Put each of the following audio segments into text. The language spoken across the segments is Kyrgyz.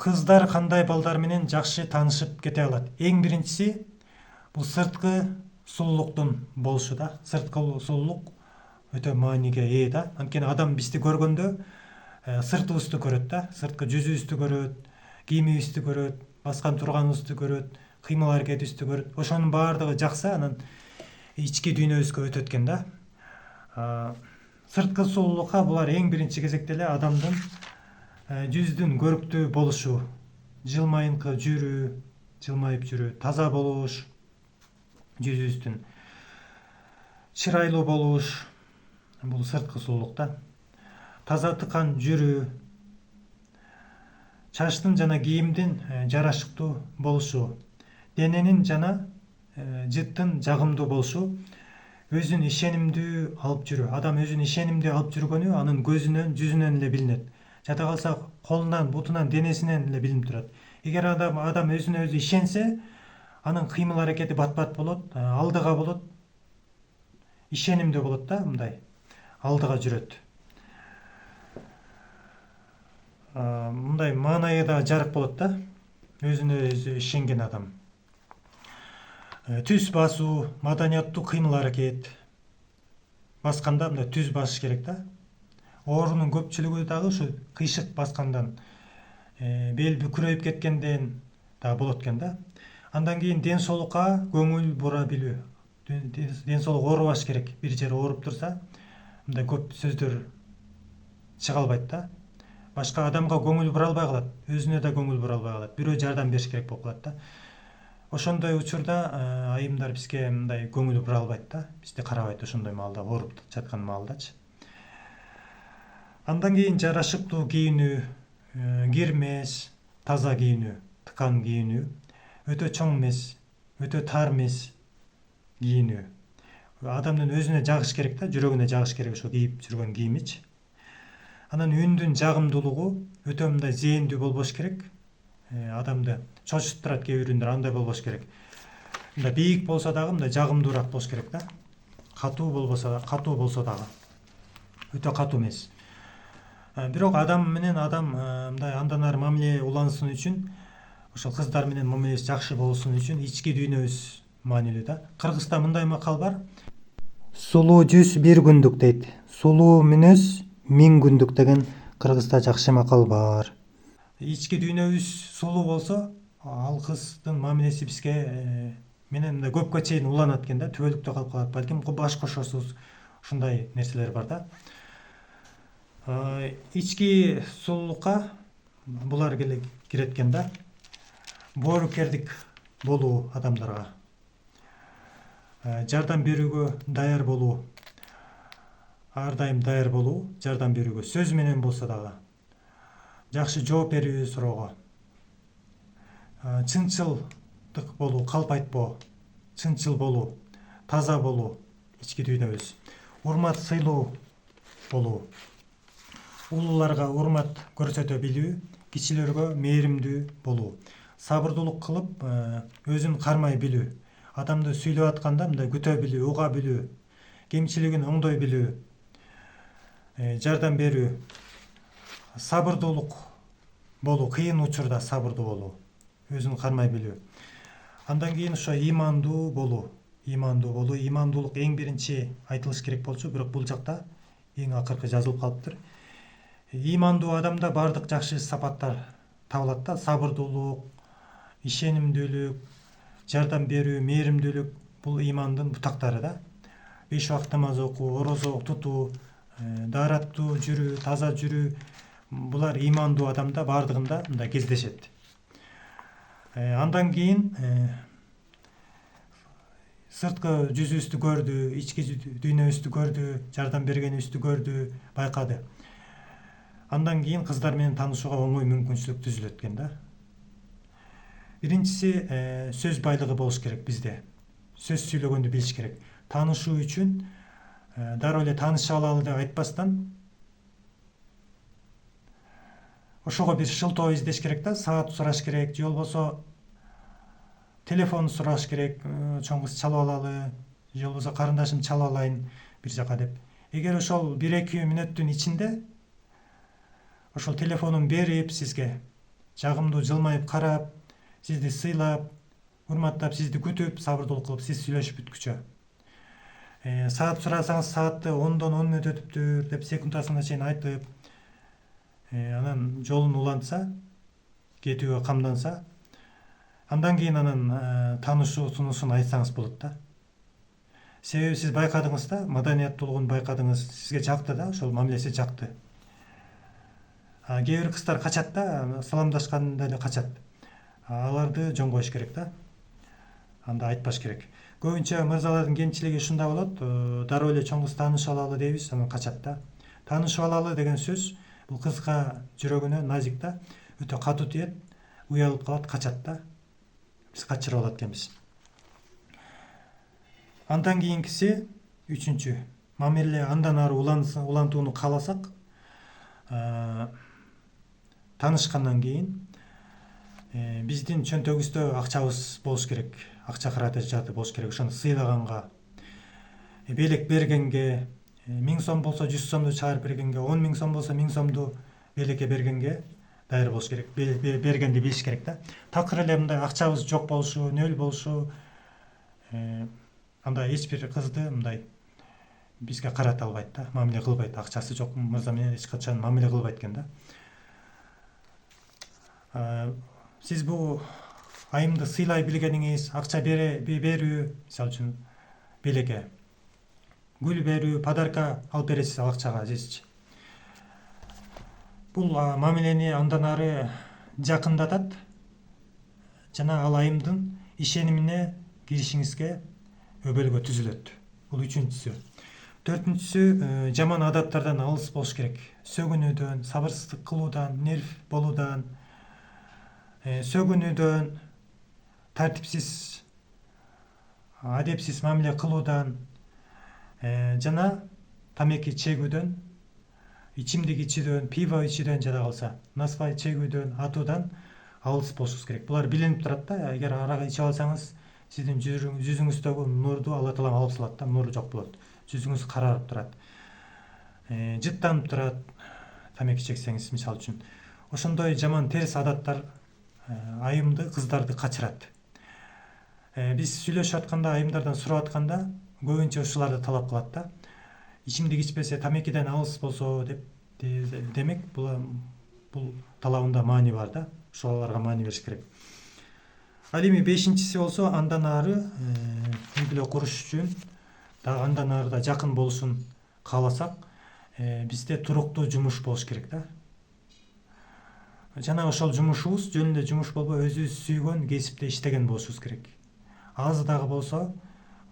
Кыздар кандай балдар менен жакшы таанышып кете алат? Эң биринчиси бул сырткы сулуулуктун болушу да. Сырткы сулуулук өтө мааниге ээ да. Анткени адам бизди көргөндө сыртыбызды көрөт да. Сырткы жүзүбүздү көрөт, кийимибизди көрөт, баскан турганыбызды көрөт, кыймыл аракетибизди көрөт. Ошонун баардыгы жакса, анан ички дүйнөбүзгө өтөт экен да. Сырткы сулуулукка булар эң биринчи кезекте эле адамдын жүздүн көрктүү болушу, жылмайыңкы жүрүү, жылмайып жүрүү, таза болуш, жүзүбүздүн чырайлуу болуш, бул сырткы сулуулук да. Таза тыкан жүрүү, чачтын жана кийимдин жарашыктуу болушу, дененин жана жыттын жагымдуу болушу, өзүн ишенимдүү алып жүрүү. Адам өзүн ишенимдүү алып жүргөнү анын көзүнөн, жүзүнөн эле билинет. Жада калса колунан, бутунан, денесинен эле билинип турат. Эгер адам өзүнө өзү ишенсе, анын кыймыл аракети бат-бат болот, алдыга болот, ишенимдүү болот да, мындай алдыга жүрөт. Мындай маанайы да жарык болот да, өзүнө өзү ишенген адам. Түз басуу, маданияттуу кыймыл аракет. Басканда мындай түз басыш керек да. Оорунун көпчүлүгү дагы ушу кыйшык баскандан, бел бүкүрөйүп кеткенден да болот экен да. Андан кийин ден соолукка көңүл бура билүү. Ден соолук оорубаш керек. Бир жери ооруп турса, мындай көп сөздөр чыга албайт да. Башка адамга көңүл бура албай калат, өзүнө да көңүл бура албай калат. Бирөө жардам бериш керек болуп калат да. Ошондой учурда айымдар бизге мындай көңүл бура албайт да. Бизди карабайт ошондой маалда, ооруп жаткан маалдачы. Андан кийин жарашыктуу кийинүү, кирмес, таза кийинүү, тыкан кийинүү, өтө чоң эмес, өтө тар эмес кийинүү. Адамдын өзүнө жагыш керек да, жүрөгүнө жагыш керек ошо кийип жүргөн кийимичи. Анан үндүн жагымдуулугу өтө мындай зээндүү болбош керек. Адамды чочутуп турат кээ бир үндөр, андай болбош керек. Мындай бийик болсо дагы мындай жагымдуураак болуш керек да. Катуу болсо дагы өтө катуу эмес. Бирок адам менен адам мындай андан ары мамиле улансын үчүн, ошол кыздар менен мамилеси жакшы болсун үчүн ички дүйнөбүз маанилүү да. Кыргызда мындай макал бар. Сулуу жүз бир күндүк дейт. Сулуу мүнөз 1000 күндүк деген кыргызда жакшы макал бар. Ички дүйнөбүз сулуу болсо, ал кыздын мамилеси бизге менен мындай көпкө чейин уланат экен да, түбөлүктө калып калат. Балким баш кошосуз, ушундай нерселер бар да. Ички сулуулукка булар кирет экен да. Боорукердик болуу адамдарга, жардам берүүгө даяр болуу, ар дайым даяр болуу, жардам берүүгө сөз менен болсо дагы, жакшы жооп берүү суроого, чынчылдык болуу, калп айтпоо, чынчыл болуу, таза болуу, ички дүйнөбүз, урмат сыйлоо болуу, улууларга урмат көрсөтө билүү, кичилерге мээримдүү болуу, сабырдуулук кылып, өзүн кармай билүү, адамды сүйлөп атканда мындай күтө билүү, уга билүү, кемчилигин оңдой билүү, жардам берүү, сабырдуулук болуу, кыйын учурда сабырдуу болуу, өзүн кармай билүү. Андан кийин ошо ыймандуу болуу. Ыймандуулук эң биринчи айтылыш керек болчу, бирок бул жакта эң акыркы жазылып калыптыр. Ыймандуу адамда бардык жакшы сапаттар табылат да. Сабырдуулук, ишенимдүүлүк, жардам берүү, мээримдүүлүк бул ыймандын бутактары да. 5 убакыт намаз окуу, орозо тутуу, даараттуу жүрүү, таза жүрүү, булар ыймандуу адамда бардыгында мындай кездешет. Андан кийин сырткы жүзүбүздү көрдү, ички дүйнөбүздү көрдү, жардам бергенибизди көрдү, байкады. Андан кийин кыздар менен таанышууга оңой мүмкүнчүлүк түзүлөт экен да. Биринчиси сөз байлыгы болуш керек бизде. Сөз сүйлөгөндү билиш керек. Таанышуу үчүн дароо эле тааныша алалы деп айтпастан, ошого бир шылтоо издеш керек да, саат сураш керек, же болбосо телефон сураш керек, чоң кыз чалып алалы, же болбосо карындашым чалып алайын бир жака деп. Эгер ошол 1-2 мүнөттүн ичинде ошол телефонун берип сизге жагымдуу жылмайып карап, сизди сыйлап, урматтап, сизди күтүп, сабырдуулук кылып сиз сүйлөшүп бүткүчө. Саат сурасаңыз саатты 10дон 10 мүнөт өтүптүр деп секундасына чейин айтып, анан жолун улантса, кетүүгө камданса, андан кийин анан таанышуу сунуусун айтсаңыз болот да. Себеби сиз байкадыңыз да, маданияттуулугун байкадыңыз, сизге жакты да, ошол мамилеси жакты. Кээ бир кыздар качат да, саламдашканда эле качат. Аларды жөн коюш керек да. Анда айтпаш керек. Көбүнчө мырзалардын кемчилиги ушунда болот. Дароо эле чоң кыз таанышып алалы дейбиз, анан качат да. Таанышып алалы деген сөз бул кызга жүрөгүнө назик да, өтө катуу тиет, уялып калат, качат да. Биз качырып алат экенбиз. Андан кийинкиси үчүнчү. Мамиле андан ары улантууну кааласак, таанышкандан кийин биздин чөнтөгүбүздө акчабыз болуш керек. Акча каражаты болуш керек. Ошону сыйлаганга, белек бергенге, 1000 сом болсо 100 сомду чыгарып бергенге, 10 000 сом болсо 1000 сомду белекке бергенге даяр болуш керек. Бергенди билиш керек да. Такыр эле мындай акчабыз жок болушу, нөл болушу, анда эч бир кызды мындай бизге карата албайт да, мамиле кылбайт. Акчасы жок мырза менен эч качан мамиле кылбайт экен да. Сиз бул айымды сыйлай билгениңиз, акча берүү, мисалы үчүн белекке гүл берүү, подарка алып бересиз ал акчага сизчи. Бул мамилени андан ары жакындатат жана ал айымдын ишенимине киришиңизге өбөлгө түзүлөт. Бул үчүнчүсү. Төртүнчүсү, жаман адаттардан алыс болуш керек. Сөгүнүүдөн, сабырсыздык кылуудан, нерв болуудан, сөгүнүүдөн, тартипсиз, адепсиз мамиле кылуудан, жана тамеки чегүүдөн, ичимдик ичүүдөн, пиво ичүүдөн жада калса, насвай чегүүдөн, атуудан алыс болушубуз керек. Булар билинип турат да. Эгер арак ичип алсаңыз, сиздин жүзүңүздөгү нурду Алла таалам алып салат да, нуру жок болот. Жүзүңүз карарып турат. Жыттанып турат, тамеки чексеңиз, мисалы үчүн. Ошондой жаман терс адаттар айымды, кыздарды качырат. Биз сүйлөшүп атканда, айымдардан сурап атканда, көбүнчө ушуларды талап кылат да. Ичимдик ичпесе, тамекиден алыс болсо деп, демек бул талабында маани бар да. Ушуларга маани бериш керек. Ал эми бешинчиси болсо, андан ары үй бүлө куруш үчүн, дагы андан ары да жакын болушун кааласак, бизде туруктуу жумуш болуш керек да. Жана ошол жумушубуз жөн эле жумуш болбой, өзүбүз сүйгөн кесипте иштеген болушубуз керек. Аз дагы болсо,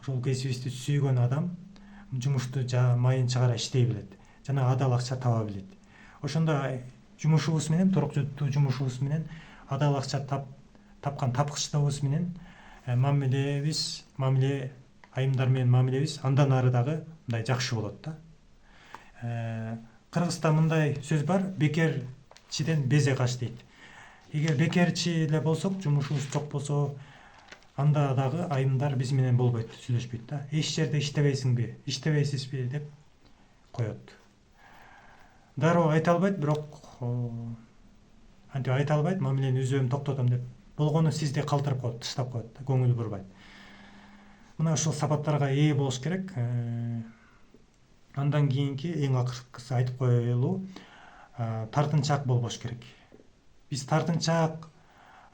ошол кесибибизди сүйгөн адам жумушту майын чыгара иштей билет жана адал акча таба билет. Ошондо жумушубуз менен, туруктуу жумушубуз менен, адал акча тапкан тапкычтыгыбыз менен мамиле айымдар менен мамилебиз андан ары дагы мындай жакшы болот да. Кыргызда мындай сөз бар, бекерчиден безе кач дейт. Эгер бекерчи эле болсок, жумушубуз жок болсо, анда дагы айымдар биз менен болбойт, сүйлөшпөйт да. Эч жерде иштебейсиңби, иштебейсизби деп коет. Дароо айта албайт, бирок антип айта албайт, мамилени үзөм, токтотом деп. Болгону сизди калтырып коет, таштап коет, көңүл бурбайт. Мына ушул сапаттарга ээ болуш керек. Андан кийинки эң акыркысы айтып коелу, тартынчаак болбош керек. Биз тартынчаак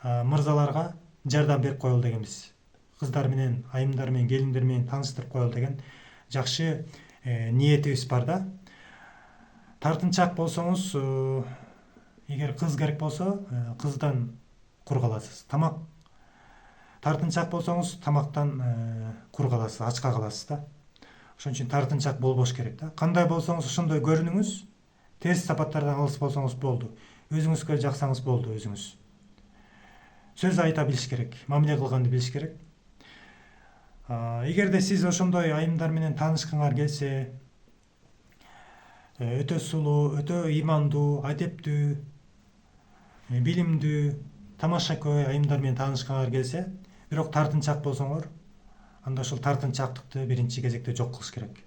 мырзаларга жардам берип коелу дегенбиз. Кыздар менен, айымдар менен, келиндер менен тааныштырып коелу деген жакшы ниетибиз бар да. Тартынчаак болсоңуз, эгер кыз керек болсо, кыздан кур каласыз. Тартынчаак болсоңуз, тамактан кур каласыз, ачка каласыз да. Ошон үчүн тартынчаак болбош керек да. Кандай болсоңуз ошондой көрүнүңүз, терс сапаттардан алыс болсоңуз болду. Өзүңүзгө жаксаңыз болду, өзүңүз. Сөз айта билиш керек, мамиле кылганды билиш керек. Эгерде сиз ошондой айымдар менен таанышкыңар келсе, өтө сулуу, өтө ыймандуу, адептүү, билимдүү, тамашакөй айымдар менен таанышкыңар келсе, бирок тартынчаак болсоңор, анда ошол тартынчаактыкты биринчи кезекте жок кылыш керек.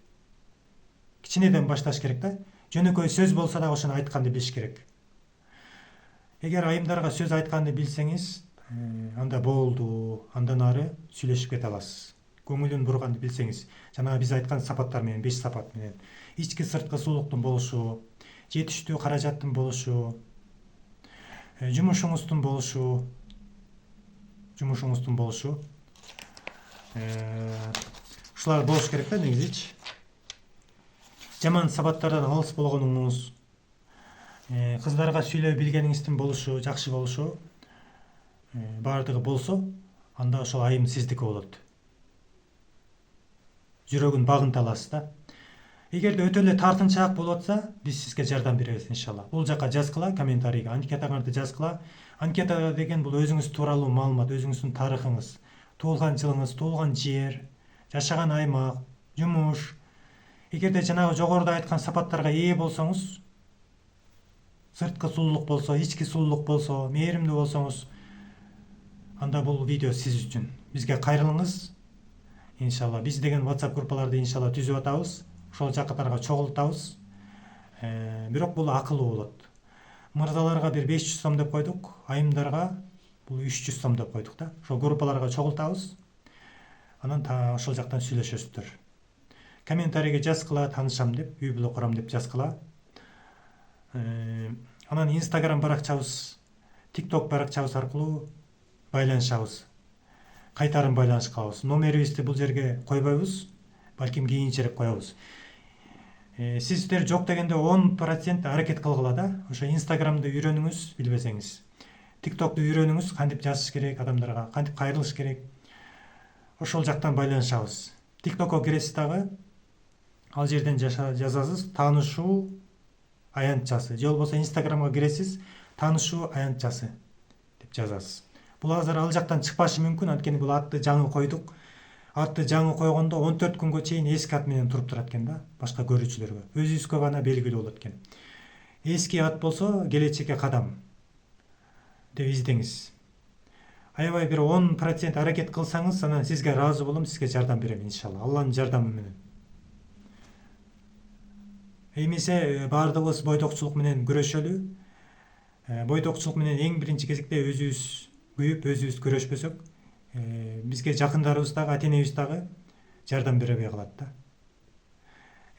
Кичинеден башташ керек да. Жөнөкөй сөз болсо да ошону айтканды билиш керек. Эгер айымдарга сөз айтканды билсеңиз, анда болду, андан ары сүйлөшүп кете аласыз. Көңүлүн бурганды билсеңиз, жанагы биз айткан сапаттар менен, 5 сапат менен, ички сырткы сулуктун болушу, жетиштүү каражаттын болушу, жумушуңуздун болушу, ушулар болуш керек да негизичи. Жаман сапаттардан алыс болгонуңуз, кыздарга сүйлөй билгениңиздин болушу, жакшы болушу, баардыгы болсо, анда ошол айым сиздики болот. Жүрөгүн багынта аласыз да. Эгерде өтө эле тартынчаак болуп атса, биз сизге жардам беребиз иншалла. Бул жака жазгыла, комментарийге анкетаңарды жазгыла. Анкета деген бул өзүңүз тууралуу маалымат, өзүңүздүн тарыхыңыз, туулган жылыңыз, туулган жер, жашаган аймак, жумуш. Эгерде жанагы жогоруда айткан сапаттарга ээ болсоңуз, сырткы сулуулук болсо, ички сулуулук болсо, мээримдүү болсоңуз, анда бул видео сиз үчүн. Бизге кайрылыңыз. Иншалла биз деген WhatsApp группаларды иншалла түзүп атабыз. Ошол жактарга чогултабыз. Бирок бул акылуу болот. Мырзаларга бир 500 сом деп койдук, айымдарга бул 300 сом деп койдук да. Ошол группаларга чогултабыз. Анан ошол жактан сүйлөшөсүздөр. Комментарийге жазгыла, таанышам деп, үй бүлө курам деп жазгыла. Анан Instagram баракчабыз, TikTok баракчабыз аркылуу байланышабыз. Кайтарым байланыш кылабыз. Номерибизди бул жерге койбойбуз, балким кийинчерээк коебуз. Сиздер жок дегенде 10% аракет кылгыла да. Ошо Instagram'ды үйрөнүңүз, билбесеңиз. TikTok'ду үйрөнүңүз, кантип жазыш керек адамдарга, кантип кайрылыш керек. Ошол жактан байланышабыз. TikTok'ко киресиз дагы, ал жерден жазасыз таанышуу аянтчасы. Же болбосо Instagram'га киресиз, таанышуу аянтчасы деп жазасыз. Бул азыр ал жактан чыкпашы мүмкүн, анткени бул атты жаңы койдук. Атты жаңы койгондо 14 күнгө чейин эски ат менен туруп турат экен да, башка көрүүчүлөргө. Өзүбүзгө гана белгилүү болот экен. Эски ат болсо келечекке кадам деп издеңиз. Аябай бир 10% аракет кылсаңыз, анан сизге ыраазы болом, сизге жардам берем иншалла. Алланын жардамы менен. Эмесе баардыгыбыз бойдокчулук менен күрөшөлү. Бойдокчулук менен эң биринчи кезекте өзүбүз күйүп, өзүбүз күрөшпөсөк, бизге жакындарыбыз дагы, ата-энебиз дагы жардам беребей калат да.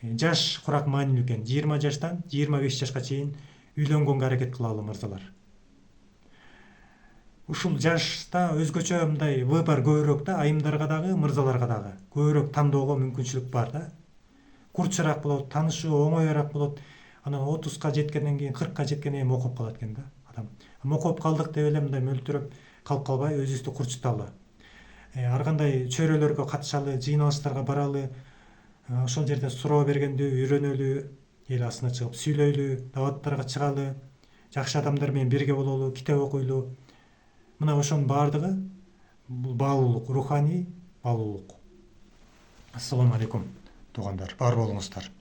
Жаш курак маанилүү экен. 20 жаштан 25 жашка чейин үйлөнгөнгө аракет кылалы мырзалар. Ушул жашта өзгөчө мындай выбор көбүрөөк да, айымдарга дагы, мырзаларга дагы көбүрөөк тандоого мүмкүнчүлүк бар да. Курчураак болот, таанышуу оңоюраак болот. Анан 30га жеткенден кийин, 40га жеткенден кийин мокоп калат экен да адам. Мокоп калдык деп эле мындай мөлтүрөп калып калбай, өзүбүздү курчуталы. Ар кандай чөйрөлөргө катышалы, жыйналыштарга баралы, ошол жерде суроо бергенди үйрөнөлү, эл асына чыгып сүйлөйлү, даваттарга чыгалы, жакшы адамдар менен бирге бололу, китеп окуйлу. Мына ошонун баардыгы бул баалуулук, руханий баалуулук. Ассаламу алейкум туугандар, бар болуңуздар.